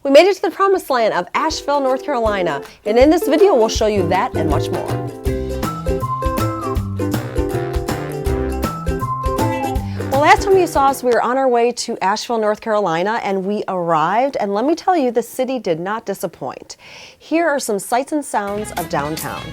We made it to the promised land of Asheville, North Carolina, and in this video we'll show you that and much more. Well, last time you saw us, we were on our way to Asheville, North Carolina, and we arrived, and let me tell you, the city did not disappoint. Here are some sights and sounds of downtown.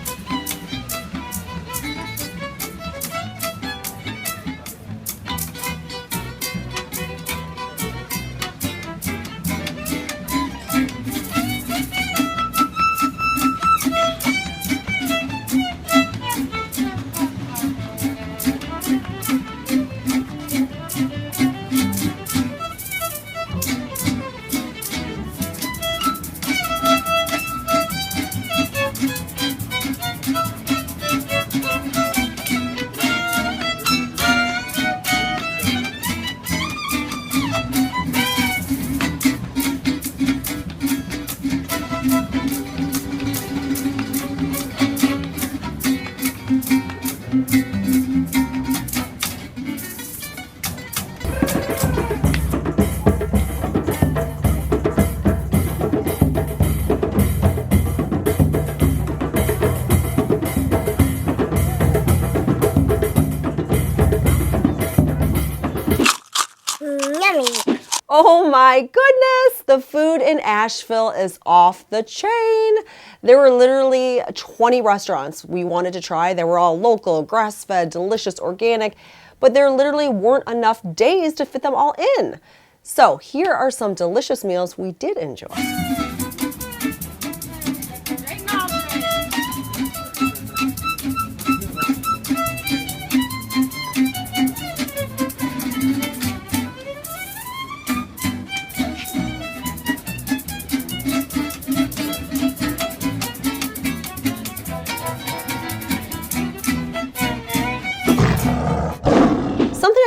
Oh my goodness, the food in Asheville is off the chain. There were literally 20 restaurants we wanted to try. They were all local, grass-fed, delicious, organic, but there literally weren't enough days to fit them all in. So here are some delicious meals we did enjoy.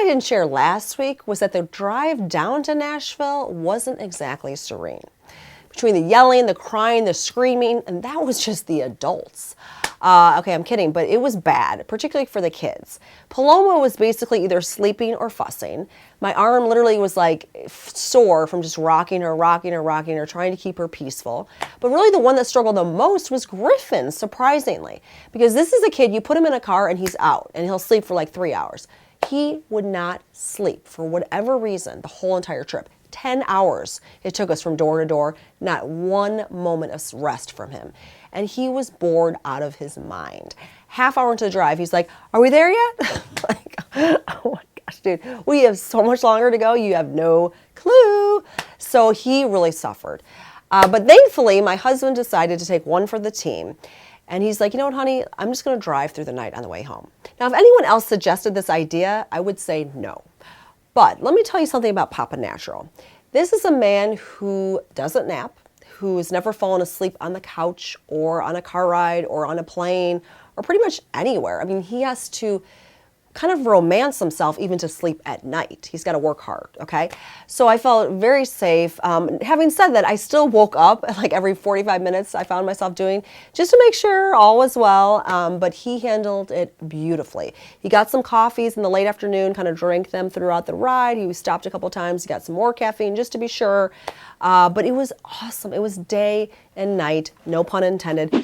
I didn't share last week was that the drive down to Nashville wasn't exactly serene. Between the yelling, the crying, the screaming, and that was just the adults. Okay, I'm kidding, but it was bad, particularly for the kids. Paloma was basically either sleeping or fussing. My arm literally was like sore from just rocking her, trying to keep her peaceful. But really the one that struggled the most was Griffin, surprisingly. Because this is a kid, you put him in a car and he's out, and he'll sleep for like 3 hours. He would not sleep for whatever reason the whole entire trip. 10 hours it took us from door to door, not one moment of rest from him. And he was bored out of his mind. Half hour into the drive, he's like, "Are we there yet?" Like, oh my gosh, dude, we have so much longer to go. You have no clue. So he really suffered. But thankfully, my husband decided to take one for the team. And he's like, "You know what, honey, I'm just going to drive through the night on the way home." Now, if anyone else suggested this idea, I would say no. But let me tell you something about Papa Natural. This is a man who doesn't nap, who has never fallen asleep on the couch or on a car ride or on a plane or pretty much anywhere. I mean, he has to kind of romance himself even to sleep at night. He's got to work hard, okay? So I felt very safe. Having said that, I still woke up like every 45 minutes I found myself doing just to make sure all was well, but he handled it beautifully. He got some coffees in the late afternoon, kind of drank them throughout the ride. He stopped a couple times, he got some more caffeine just to be sure, but it was awesome. It was day and night, no pun intended.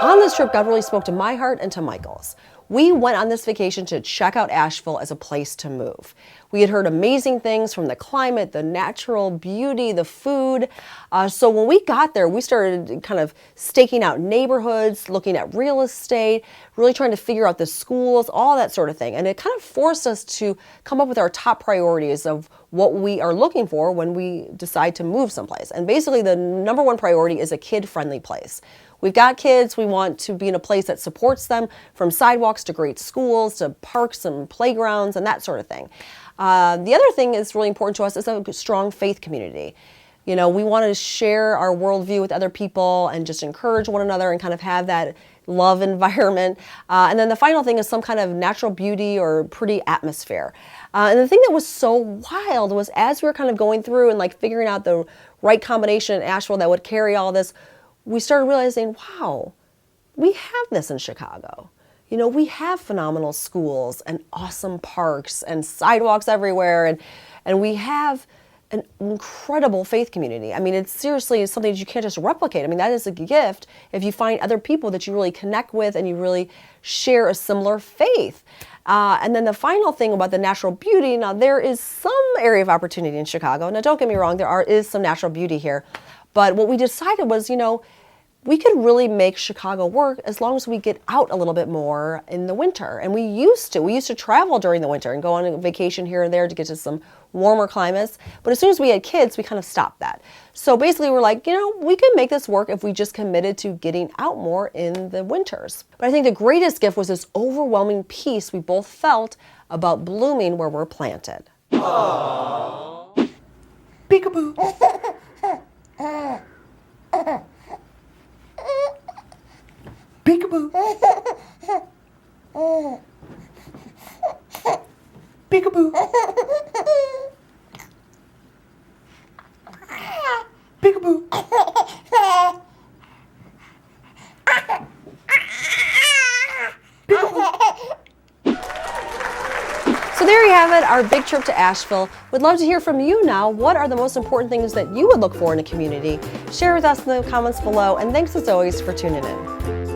On this trip, God really spoke to my heart and to Michael's. We went on this vacation to check out Asheville as a place to move. We had heard amazing things from the climate, the natural beauty, the food. So when we got there, we started kind of staking out neighborhoods, looking at real estate, really trying to figure out the schools, all that sort of thing. And it kind of forced us to come up with our top priorities of what we are looking for when we decide to move someplace. And basically the number one priority is a kid-friendly place. We've got kids, we want to be in a place that supports them, from sidewalks to great schools to parks and playgrounds and that sort of thing. The other thing that's really important to us is a strong faith community. You know, we want to share our worldview with other people and just encourage one another and kind of have that love environment. And then the final thing is some kind of natural beauty or pretty atmosphere. And the thing that was so wild was as we were kind of going through and like figuring out the right combination in Asheville that would carry all this, we started realizing, wow, we have this in Chicago. You know, we have phenomenal schools and awesome parks and sidewalks everywhere. And we have an incredible faith community. I mean, it's seriously something that you can't just replicate. I mean, that is a gift if you find other people that you really connect with and you really share a similar faith. And then the final thing about the natural beauty, now there is some area of opportunity in Chicago. Now don't get me wrong, is some natural beauty here. But what we decided was, we could really make Chicago work as long as we get out a little bit more in the winter. And we used to travel during the winter and go on a vacation here and there to get to some warmer climates. But as soon as we had kids, we kind of stopped that. So basically we're like, we could make this work if we just committed to getting out more in the winters. But I think the greatest gift was this overwhelming peace we both felt about blooming where we're planted. Aww. Peekaboo. Peekaboo. Peekaboo. Peekaboo. So there you have it, our big trip to Asheville. We'd love to hear from you now. What are the most important things that you would look for in a community? Share with us in the comments below, and thanks as always for tuning in.